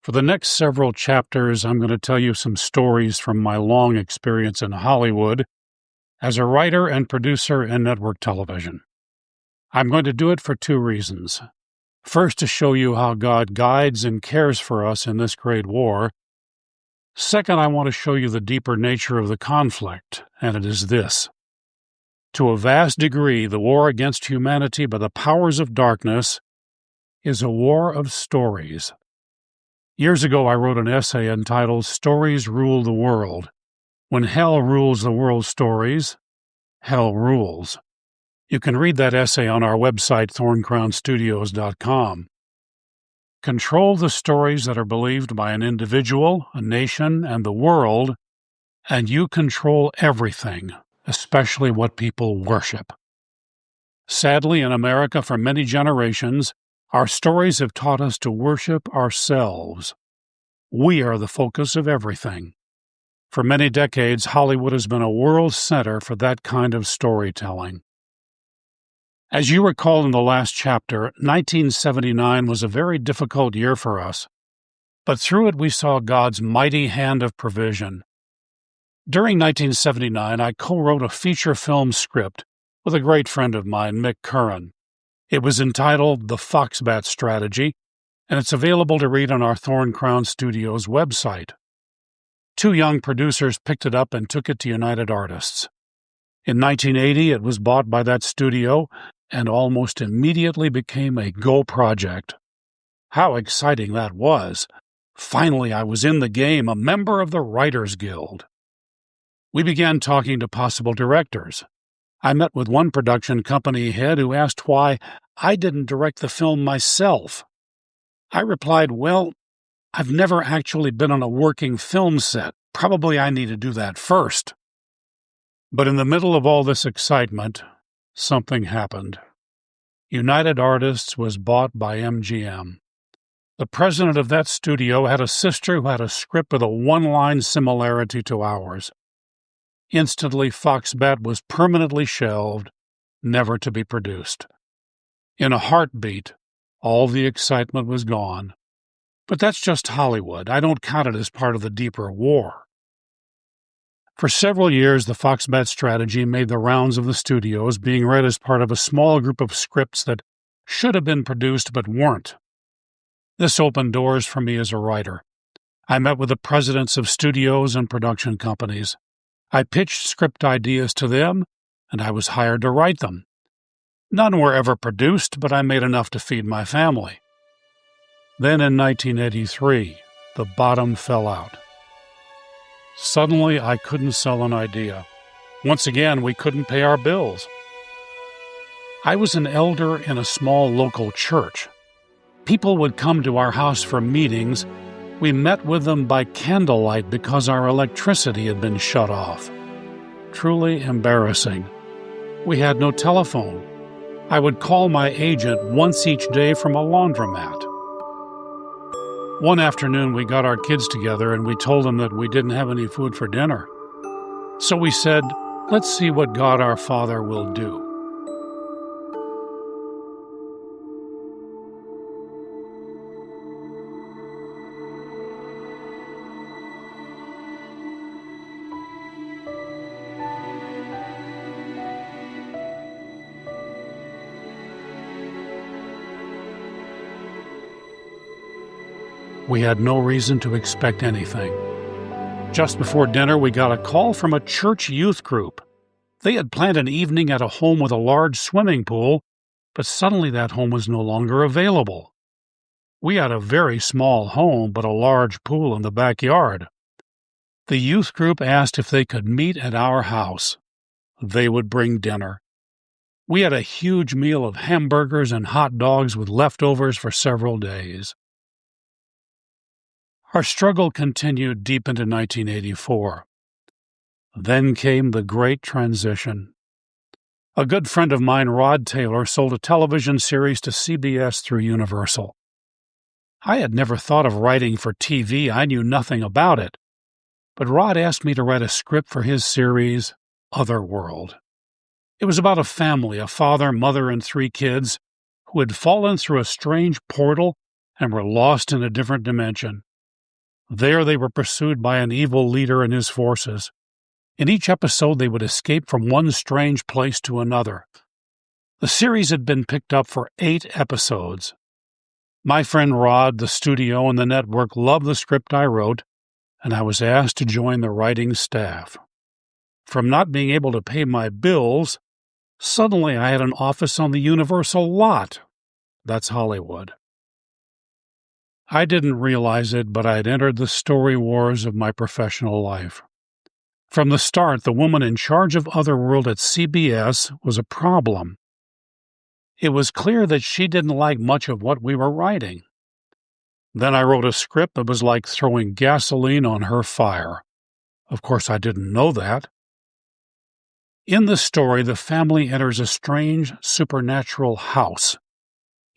For the next several chapters, I'm going to tell you some stories from my long experience in Hollywood as a writer and producer in network television. I'm going to do it for two reasons. First, to show you how God guides and cares for us in this great war. Second, I want to show you the deeper nature of the conflict, and it is this. To a vast degree, the war against humanity by the powers of darkness is a war of stories. Years ago, I wrote an essay entitled Stories Rule the World. When hell rules the world's stories, hell rules. You can read that essay on our website, thorncrownstudios.com. Control the stories that are believed by an individual, a nation, and the world, and you control everything, especially what people worship. Sadly, in America, for many generations, our stories have taught us to worship ourselves. We are the focus of everything. For many decades, Hollywood has been a world center for that kind of storytelling. As you recall in the last chapter, 1979 was a very difficult year for us, but through it we saw God's mighty hand of provision. During 1979, I co-wrote a feature film script with a great friend of mine, Mick Curran. It was entitled The Foxbat Strategy, and it's available to read on our Thorn Crown Studios website. Two young producers picked it up and took it to United Artists. In 1980, it was bought by that studio and almost immediately became a Go project. How exciting that was! Finally, I was in the game, a member of the Writers Guild. We began talking to possible directors. I met with one production company head who asked why I didn't direct the film myself. I replied, well, I've never actually been on a working film set. Probably I need to do that first. But in the middle of all this excitement, something happened. United Artists was bought by MGM. The president of that studio had a sister who had a script with a one-line similarity to ours. Instantly, Foxbat was permanently shelved, never to be produced. In a heartbeat, all the excitement was gone. But that's just Hollywood. I don't count it as part of the deeper war. For several years, the Foxbat Strategy made the rounds of the studios, being read as part of a small group of scripts that should have been produced but weren't. This opened doors for me as a writer. I met with the presidents of studios and production companies. I pitched script ideas to them, and I was hired to write them. None were ever produced, but I made enough to feed my family. Then in 1983, the bottom fell out. Suddenly, I couldn't sell an idea. Once again, we couldn't pay our bills. I was an elder in a small local church. People would come to our house for meetings. We met with them by candlelight because our electricity had been shut off. Truly embarrassing. We had no telephone. I would call my agent once each day from a laundromat. One afternoon, we got our kids together and we told them that we didn't have any food for dinner. So we said, let's see what God our Father will do. We had no reason to expect anything. Just before dinner, we got a call from a church youth group. They had planned an evening at a home with a large swimming pool, but suddenly that home was no longer available. We had a very small home, but a large pool in the backyard. The youth group asked if they could meet at our house. They would bring dinner. We had a huge meal of hamburgers and hot dogs with leftovers for several days. Our struggle continued deep into 1984. Then came the Great Transition. A good friend of mine, Rod Taylor, sold a television series to CBS through Universal. I had never thought of writing for TV. I knew nothing about it. But Rod asked me to write a script for his series, Otherworld. It was about a family, a father, mother, and 3 kids, who had fallen through a strange portal and were lost in a different dimension. There they were pursued by an evil leader and his forces. In each episode, they would escape from one strange place to another. The series had been picked up for 8 episodes. My friend Rod, the studio, and the network loved the script I wrote, and I was asked to join the writing staff. From not being able to pay my bills, suddenly I had an office on the Universal lot. That's Hollywood. I didn't realize it, but I had entered the story wars of my professional life. From the start, the woman in charge of Otherworld at CBS was a problem. It was clear that she didn't like much of what we were writing. Then I wrote a script that was like throwing gasoline on her fire. Of course, I didn't know that. In the story, the family enters a strange, supernatural house.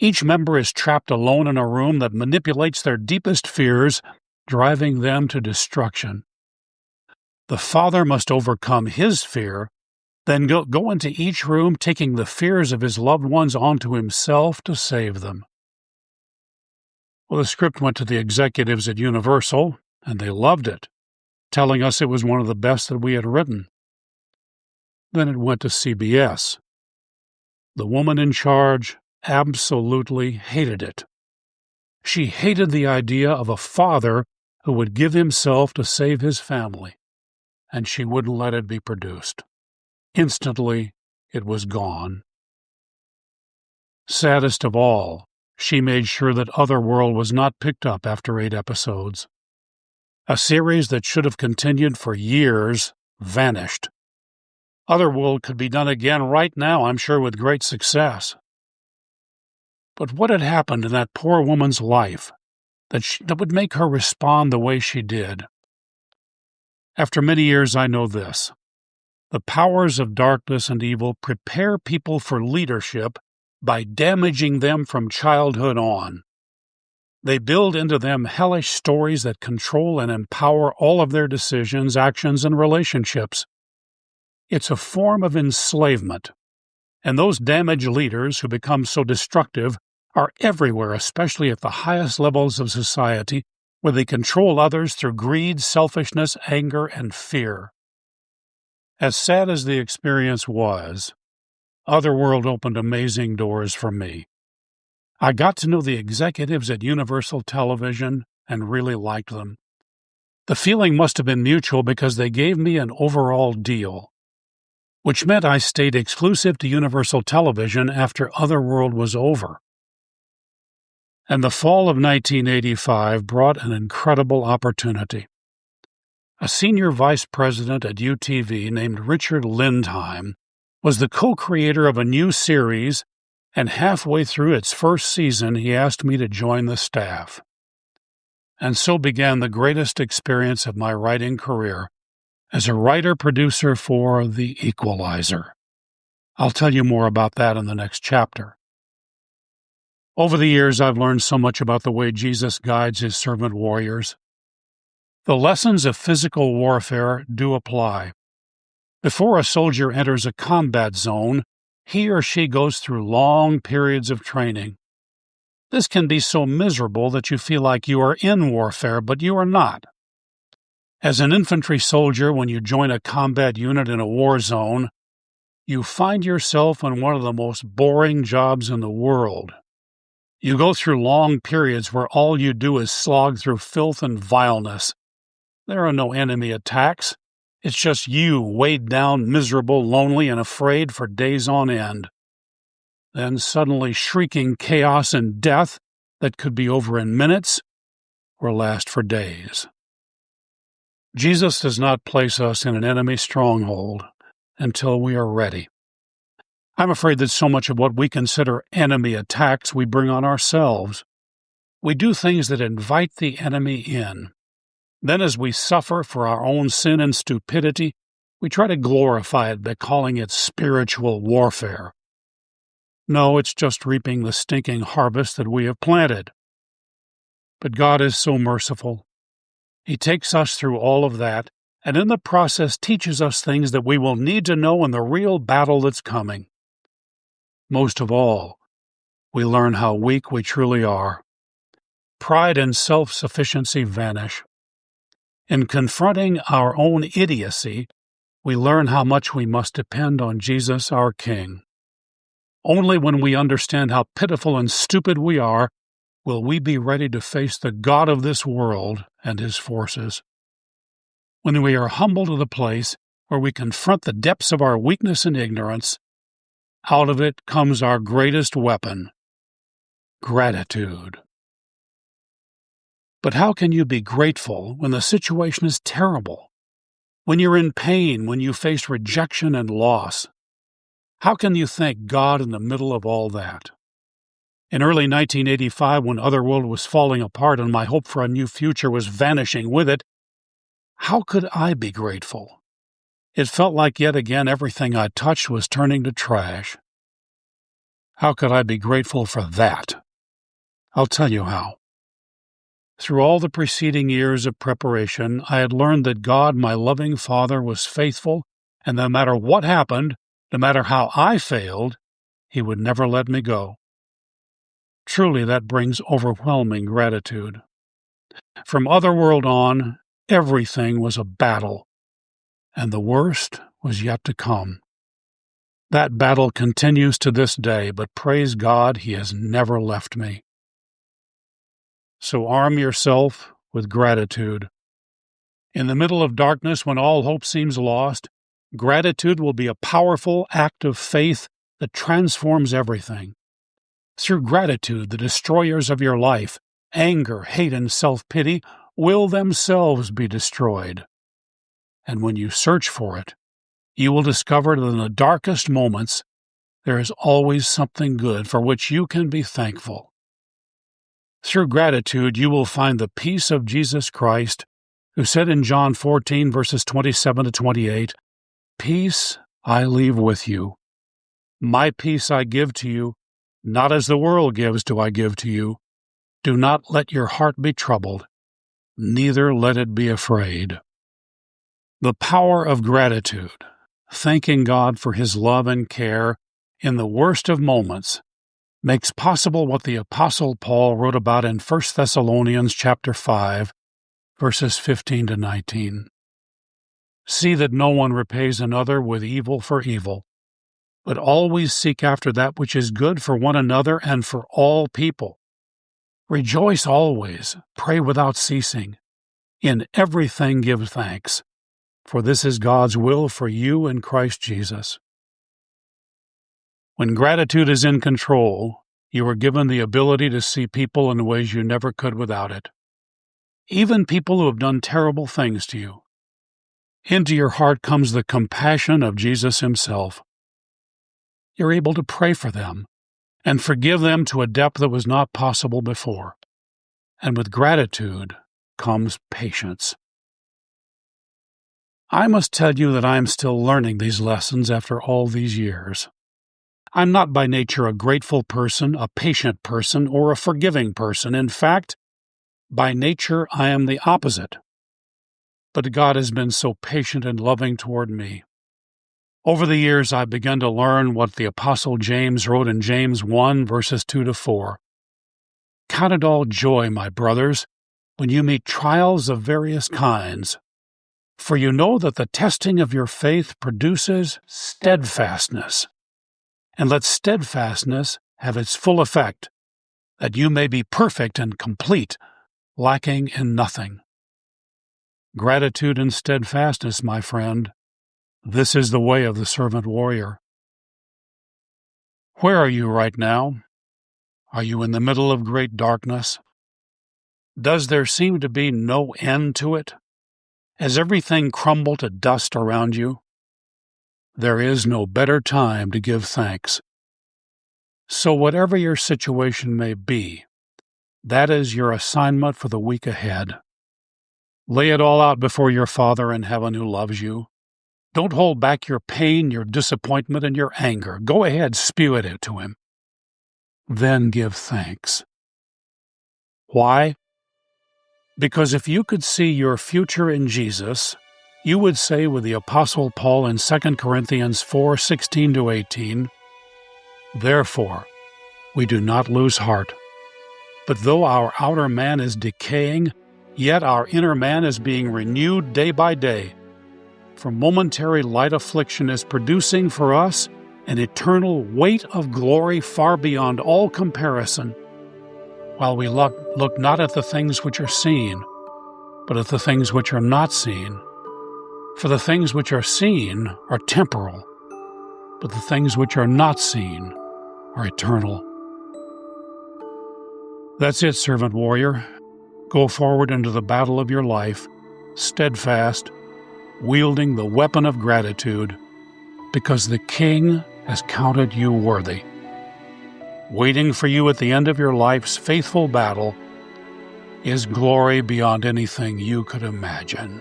Each member is trapped alone in a room that manipulates their deepest fears, driving them to destruction. The father must overcome his fear, then go into each room, taking the fears of his loved ones onto himself to save them. Well, the script went to the executives at Universal, and they loved it, telling us it was one of the best that we had written. Then it went to CBS. The woman in charge absolutely hated it. She hated the idea of a father who would give himself to save his family, and she wouldn't let it be produced. Instantly, it was gone. Saddest of all, she made sure that Otherworld was not picked up after 8 episodes. A series that should have continued for years vanished. Otherworld could be done again right now, I'm sure, with great success. But what had happened in that poor woman's life that would make her respond the way she did? After many years, I know this. The powers of darkness and evil prepare people for leadership by damaging them from childhood on. They build into them hellish stories that control and empower all of their decisions, actions, and relationships. It's a form of enslavement, and those damaged leaders who become so destructive are everywhere, especially at the highest levels of society, where they control others through greed, selfishness, anger, and fear. As sad as the experience was, Otherworld opened amazing doors for me. I got to know the executives at Universal Television and really liked them. The feeling must have been mutual because they gave me an overall deal, which meant I stayed exclusive to Universal Television after Otherworld was over. And the fall of 1985 brought an incredible opportunity. A senior vice president at UTV named Richard Lindheim was the co-creator of a new series, and halfway through its first season he asked me to join the staff. And so began the greatest experience of my writing career as a writer-producer for The Equalizer. I'll tell you more about that in the next chapter. Over the years, I've learned so much about the way Jesus guides his servant warriors. The lessons of physical warfare do apply. Before a soldier enters a combat zone, he or she goes through long periods of training. This can be so miserable that you feel like you are in warfare, but you are not. As an infantry soldier, when you join a combat unit in a war zone, you find yourself in one of the most boring jobs in the world. You go through long periods where all you do is slog through filth and vileness. There are no enemy attacks. It's just you, weighed down, miserable, lonely, and afraid for days on end. Then suddenly shrieking chaos and death that could be over in minutes or last for days. Jesus does not place us in an enemy stronghold until we are ready. I'm afraid that so much of what we consider enemy attacks we bring on ourselves. We do things that invite the enemy in. Then as we suffer for our own sin and stupidity, we try to glorify it by calling it spiritual warfare. No, it's just reaping the stinking harvest that we have planted. But God is so merciful. He takes us through all of that, and in the process teaches us things that we will need to know in the real battle that's coming. Most of all, we learn how weak we truly are. Pride and self-sufficiency vanish. In confronting our own idiocy, we learn how much we must depend on Jesus, our King. Only when we understand how pitiful and stupid we are will we be ready to face the God of this world and his forces. When we are humbled to the place where we confront the depths of our weakness and ignorance, out of it comes our greatest weapon, gratitude. But how can you be grateful when the situation is terrible? When you're in pain, when you face rejection and loss? How can you thank God in the middle of all that? In early 1985, when Otherworld was falling apart and my hope for a new future was vanishing with it, how could I be grateful? It felt like yet again everything I touched was turning to trash. How could I be grateful for that? I'll tell you how. Through all the preceding years of preparation, I had learned that God, my loving Father, was faithful, and no matter what happened, no matter how I failed, he would never let me go. Truly, that brings overwhelming gratitude. From Otherworld on, everything was a battle, and the worst was yet to come. That battle continues to this day, but praise God, he has never left me. So arm yourself with gratitude. In the middle of darkness, when all hope seems lost, gratitude will be a powerful act of faith that transforms everything. Through gratitude, the destroyers of your life, anger, hate, and self-pity, will themselves be destroyed. And when you search for it, you will discover that in the darkest moments, there is always something good for which you can be thankful. Through gratitude, you will find the peace of Jesus Christ, who said in John 14, verses 27 to 28, "Peace I leave with you. My peace I give to you, not as the world gives do I give to you. Do not let your heart be troubled, neither let it be afraid." The power of gratitude, thanking God for his love and care in the worst of moments, makes possible what the Apostle Paul wrote about in 1 Thessalonians chapter 5, verses 15 to 19. See that no one repays another with evil for evil, but always seek after that which is good for one another and for all people. Rejoice always, pray without ceasing. In everything give thanks, for this is God's will for you in Christ Jesus. When gratitude is in control, you are given the ability to see people in ways you never could without it. Even people who have done terrible things to you. Into your heart comes the compassion of Jesus himself. You're able to pray for them and forgive them to a depth that was not possible before. And with gratitude comes patience. I must tell you that I am still learning these lessons after all these years. I'm not by nature a grateful person, a patient person, or a forgiving person. In fact, by nature I am the opposite. But God has been so patient and loving toward me. Over the years, I've begun to learn what the Apostle James wrote in James 1, verses 2 to 4. Count it all joy, my brothers, when you meet trials of various kinds, for you know that the testing of your faith produces steadfastness. And let steadfastness have its full effect, that you may be perfect and complete, lacking in nothing. Gratitude and steadfastness, my friend, this is the way of the servant warrior. Where are you right now? Are you in the middle of great darkness? Does there seem to be no end to it? Has everything crumbled to dust around you? There is no better time to give thanks. So whatever your situation may be, that is your assignment for the week ahead. Lay it all out before your Father in heaven who loves you. Don't hold back your pain, your disappointment, and your anger. Go ahead, spew it to him. Then give thanks. Why? Because if you could see your future in Jesus, you would say with the Apostle Paul in 2 Corinthians 4:16 to 18, "Therefore, we do not lose heart. But though our outer man is decaying, Yet our inner man is being renewed day by day, for momentary light affliction is producing for us an eternal weight of glory far beyond all comparison, while we look not at the things which are seen, but at the things which are not seen. For the things which are seen are temporal, but the things which are not seen are eternal. That's it, servant warrior. Go forward into the battle of your life, steadfast, wielding the weapon of gratitude, because the King has counted you worthy. Waiting for you at the end of your life's faithful battle is glory beyond anything you could imagine.